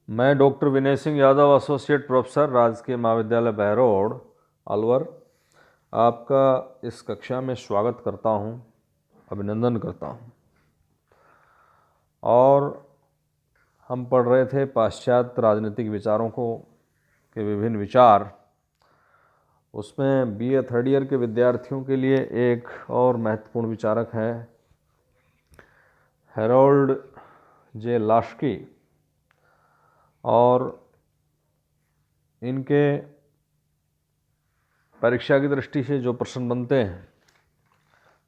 मैं doctor Vinay Singh Yadav, associate professor, राजकीय महाविद्यालय बहरोड, अलवर, आपका इस कक्षा में स्वागत करता हूं, अभिनंदन करता हूं। और हम पढ़ रहे थे पाश्चात्य राजनीतिक विचारों के विभिन्न विचार। उसमें बीए थर्ड ईयर के विद्यार्थियों के लिए एक और महत्वपूर्ण विचारक हैं हेरोल्ड जे लास्की, और इनके परीक्षा की दृष्टि से जो प्रश्न बनते हैं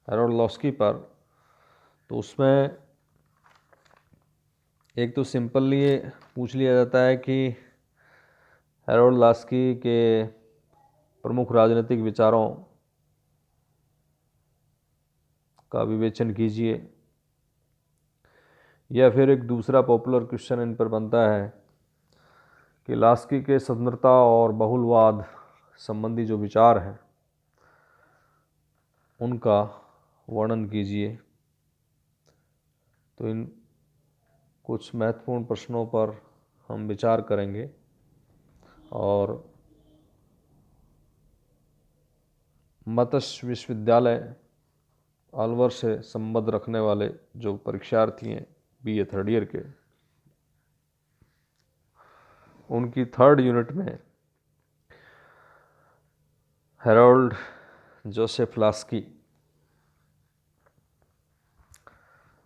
हेरोल्ड लास्की पर, तो उसमें एक तो सिंपल ये पूछ लिया जाता है कि हेरोल्ड लास्की के प्रमुख राजनीतिक विचारों का विवेचन कीजिए। या फिर एक दूसरा पॉपुलर क्वेश्चन इन पर बनता है कि लास्की के स्वतंत्रता और बहुलवाद संबंधी जो विचार हैं उनका वर्णन कीजिए। तो इन कुछ महत्वपूर्ण प्रश्नों पर हम विचार करेंगे और मत्स्य विश्वविद्यालय अलवर से संबंध रखने वाले जो परीक्षार्थी हैं बीए थर्ड ईयर के, उनकी थर्ड यूनिट में हेरोल्ड जोसेफ लास्की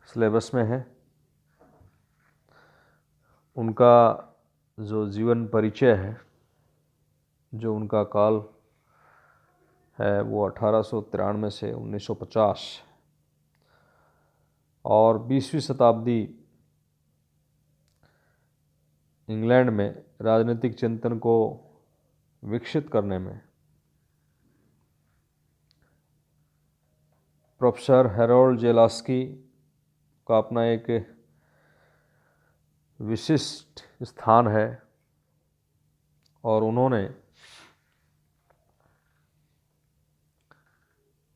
सिलेबस में है। उनका जो जीवन परिचय है, जो उनका काल है, वो 1893 से 1950 और 20वीं शताब्दी इंग्लैंड में राजनीतिक चिंतन को विकसित करने में प्रोफेसर हेरोल्ड जे लास्की का अपना एक विशिष्ट स्थान है। और उन्होंने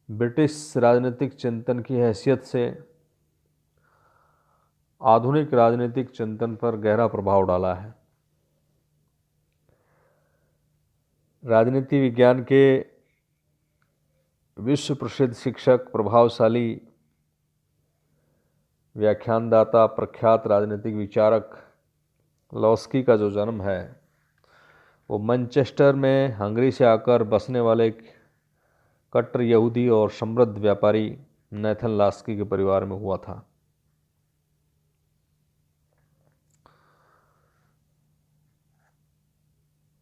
ब्रिटिश राजनीतिक चिंतन की हैसियत से आधुनिक राजनीतिक चिंतन पर गहरा प्रभाव डाला है। राजनीति विज्ञान के विश्व प्रसिद्ध शिक्षक, प्रभावशाली व्याख्यानदाता, प्रख्यात राजनीतिक विचारक लास्की का जो जन्म है वो मैनचेस्टर में हंगरी से आकर बसने वाले कट्टर यहूदी और समृद्ध व्यापारी नेथन लास्की के परिवार में हुआ था।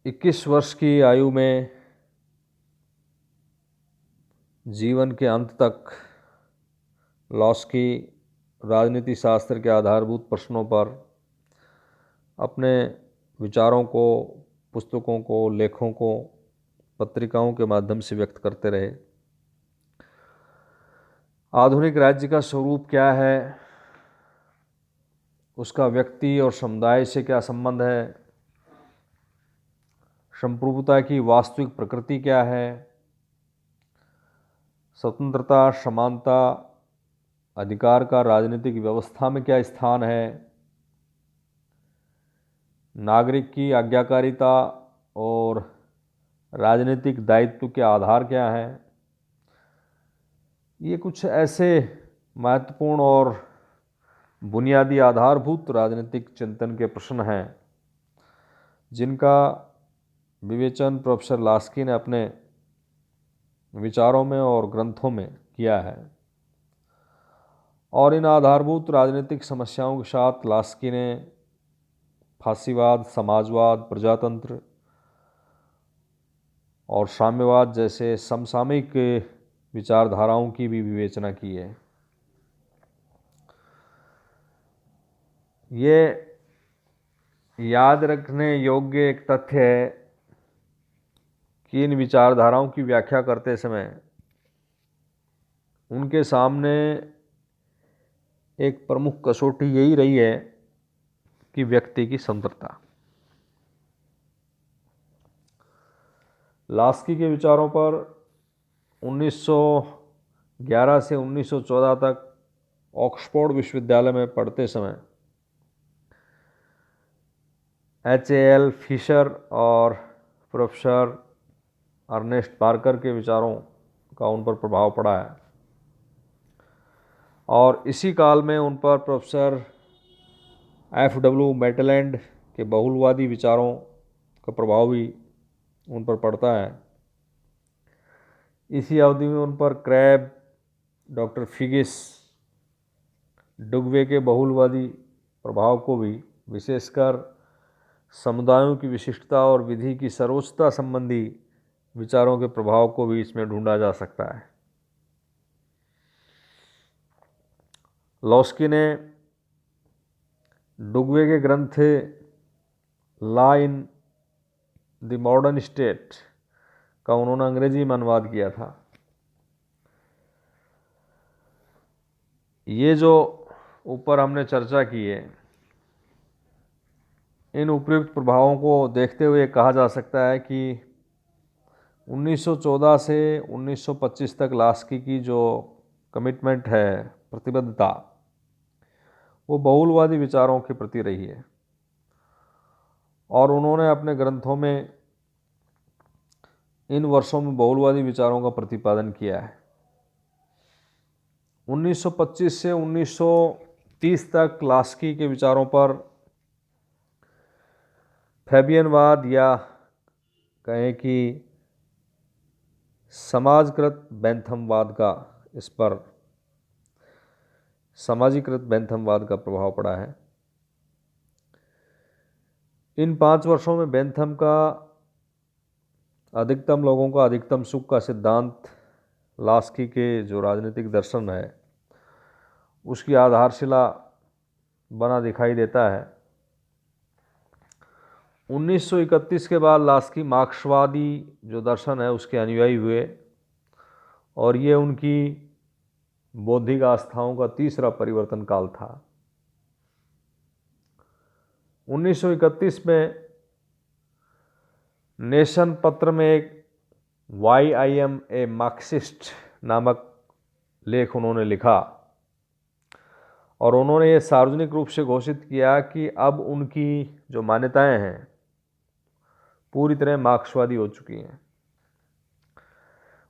इक्कीस वर्ष की आयु में जीवन के अंत तक लास्की राजनीति शास्त्र के आधारभूत प्रश्नों पर अपने विचारों को, पुस्तकों को, लेखों को, पत्रिकाओं के माध्यम से व्यक्त करते रहे। आधुनिक राज्य का स्वरूप क्या है, उसका व्यक्ति और समुदाय से क्या संबंध है, संप्रभुता की वास्तविक प्रकृति क्या है, स्वतंत्रता, समानता, अधिकार का राजनीतिक व्यवस्था में क्या स्थान है, नागरिक की आज्ञाकारिता और राजनीतिक दायित्व के आधार क्या है, ये कुछ ऐसे महत्वपूर्ण और बुनियादी आधारभूत राजनीतिक चिंतन के प्रश्न हैं जिनका विवेचन प्रोफेसर लास्की ने अपने विचारों में और ग्रंथों में किया है। और इन आधारभूत राजनीतिक समस्याओं के साथ लास्की ने फासीवाद, समाजवाद, प्रजातंत्र और साम्यवाद जैसे समसामयिक विचारधाराओं की भी विवेचना की है। ये याद रखने योग्य एक तथ्य है कि इन विचारधाराओं की व्याख्या करते समय उनके सामने एक प्रमुख कसौटी यही रही है कि व्यक्ति की स्वतंत्रता। लास्की के विचारों पर 1911 से 1914 तक ऑक्सफोर्ड विश्वविद्यालय में पढ़ते समय H.A.L. फिशर और प्रोफेसर अर्नेस्ट पार्कर के विचारों का उन पर प्रभाव पड़ा है। और इसी काल में उन पर प्रोफेसर F.W. मेटलैंड के बहुलवादी विचारों का प्रभाव भी उन पर पड़ता है। इसी अवधि में उन पर क्रैब, डॉक्टर फिगिस, डुगवे के बहुलवादी प्रभाव को भी, विशेषकर समुदायों की विशिष्टता और विधि की सर्वोच्चता संबंधी विचारों के प्रभाव को भी इसमें ढूंढा जा सकता है। लॉस्की ने डुगवे के ग्रंथ law in the modern state का उन्होंने अंग्रेजी में अनुवाद किया था। ये जो ऊपर हमने चर्चा की है, इन उपयुक्त प्रभावों को देखते हुए कहा जा सकता है कि 1914 से 1925 तक लास्की की जो कमिटमेंट है, प्रतिबद्धता, वो बहुलवादी विचारों के प्रति रही है और उन्होंने अपने ग्रंथों में इन वर्षों में बहुलवादी विचारों का प्रतिपादन किया है। 1925 से 1930 तक लास्की के विचारों पर फैबियनवाद या कहें कि समाजीकृत बेंथमवाद का प्रभाव पड़ा है। इन 5 वर्षों में बेंथम का अधिकतम लोगों का अधिकतम सुख का सिद्धांत लास्की के जो राजनीतिक दर्शन है उसकी आधारशिला बना दिखाई देता है। 1931 के बाद लास्की मार्क्सवादी जो दर्शन है उसके अनुयायी हुए और ये उनकी बौद्धिक आस्थाओं का तीसरा परिवर्तन काल था। 1931 में नेशन पत्र में एक why I am a Marxist नामक लेख उन्होंने लिखा और उन्होंने ये सार्वजनिक रूप से घोषित किया कि अब उनकी जो मान्यताएं हैं पूरी तरह मार्क्सवादी हो चुकी हैं।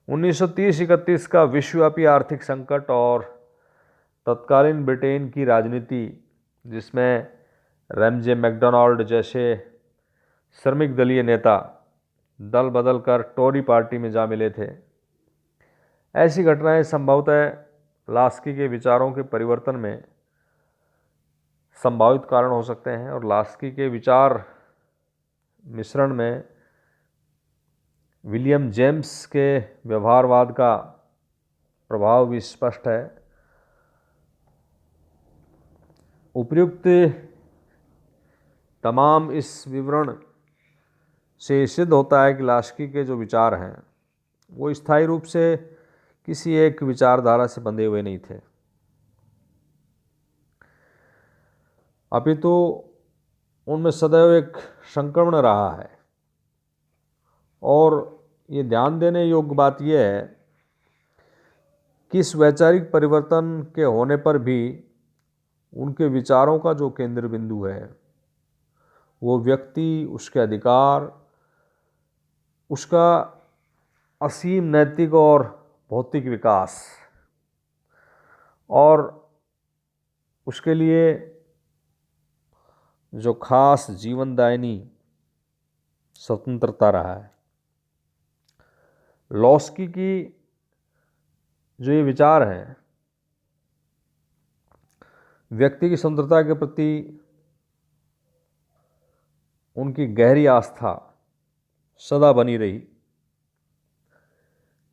1930-31 का विश्वव्यापी आर्थिक संकट और तत्कालीन ब्रिटेन की राजनीति, जिसमें रैमजे मैकडोनाल्ड जैसे श्रमिक दलीय नेता दल बदल कर टोरी पार्टी में जा मिले थे, ऐसी घटनाएं संभवतः लास्की के विचारों के परिवर्तन में संभावित कारण हो सकते हैं और लास्की के विचार मिश्रण में विलियम जेम्स के व्यवहारवाद का प्रभाव भी स्पष्ट है। उपयुक्त तमाम इस विवरण से सिद्ध होता है कि लास्की के जो विचार हैं वो स्थायी रूप से किसी एक विचारधारा से बंधे हुए नहीं थे, अपितु उनमें सदैव एक संक्रमण रहा है। और ये ध्यान देने योग्य बात यह है कि इस वैचारिक परिवर्तन के होने पर भी उनके विचारों का जो केंद्र बिंदु है वो व्यक्ति, उसके अधिकार, उसका असीम नैतिक और भौतिक विकास और उसके लिए जो खास जीवनदायिनी स्वतंत्रता रहा है। लॉस्की की जो ये विचार हैं व्यक्ति की स्वतंत्रता के प्रति उनकी गहरी आस्था सदा बनी रही।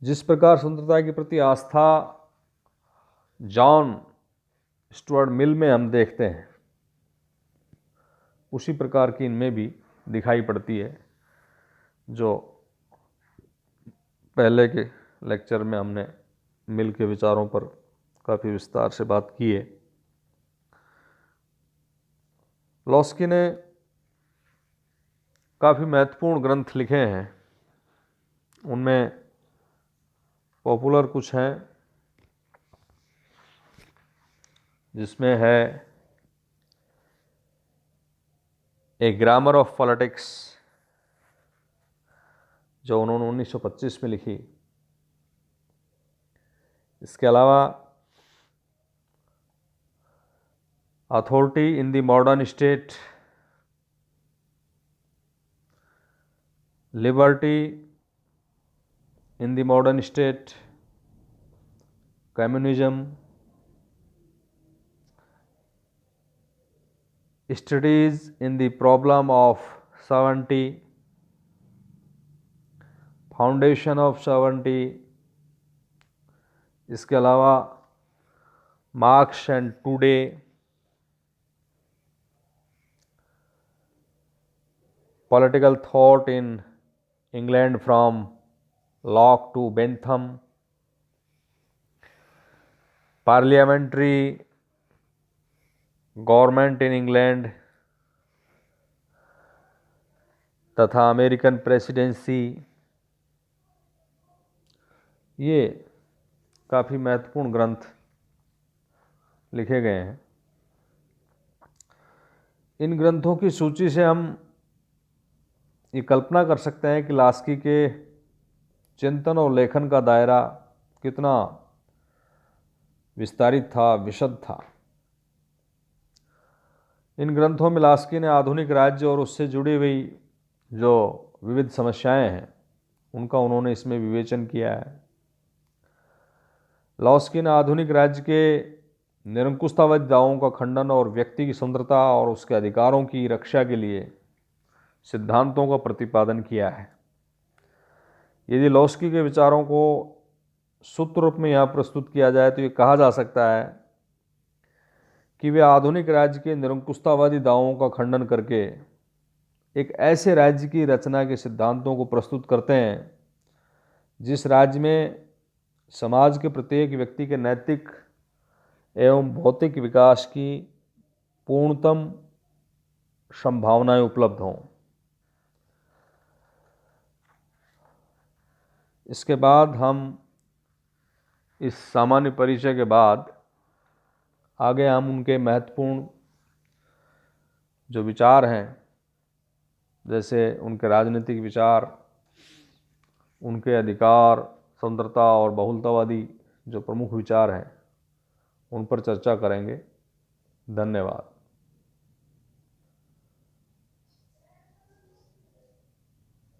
जिस प्रकार स्वतंत्रता के प्रति आस्था जॉन स्टुअर्ट मिल में हम देखते हैं, उसी प्रकार की इनमें भी दिखाई पड़ती है, जो पहले के लेक्चर में हमने मिल के विचारों पर काफ़ी विस्तार से बात की है। लॉस्की ने काफ़ी महत्वपूर्ण ग्रंथ लिखे हैं, उनमें पॉपुलर कुछ हैं जिसमें है ए ग्रामर ऑफ पॉलिटिक्स, जो उन्होंने 1925 में लिखी। इसके अलावा authority in the modern state, liberty in the modern state, communism, studies in the problem of sovereignty, foundation of sovereignty. इसके अलावा Marx and today, political thought in England from Locke to Bentham, parliamentary government in England तथा American presidency. ये काफ़ी महत्वपूर्ण ग्रंथ लिखे गए हैं। इन ग्रंथों की सूची से हम ये कल्पना कर सकते हैं कि लास्की के चिंतन और लेखन का दायरा कितना विस्तारित था, विशद था। इन ग्रंथों में लास्की ने आधुनिक राज्य और उससे जुड़ी हुई जो विविध समस्याएं हैं उनका उन्होंने इसमें विवेचन किया है। लास्की ने आधुनिक राज्य के निरंकुशतावादी दावों का खंडन और व्यक्ति की स्वतंत्रता और उसके अधिकारों की रक्षा के लिए सिद्धांतों का प्रतिपादन किया है। यदि लास्की के विचारों को सूत्र रूप में यहाँ प्रस्तुत किया जाए तो ये कहा जा सकता है कि वे आधुनिक राज्य के निरंकुशतावादी दावों का खंडन करके एक ऐसे राज्य की रचना के सिद्धांतों को प्रस्तुत करते हैं जिस राज्य में समाज के प्रत्येक व्यक्ति के नैतिक एवं भौतिक विकास की पूर्णतम संभावनाएं उपलब्ध हों। इसके बाद हम इस सामान्य परिचय के बाद आगे हम उनके महत्वपूर्ण जो विचार हैं, जैसे उनके राजनीतिक विचार, उनके अधिकार, स्वतंत्रता और बहुलतावादी जो प्रमुख विचार हैं, उन पर चर्चा करेंगे। धन्यवाद।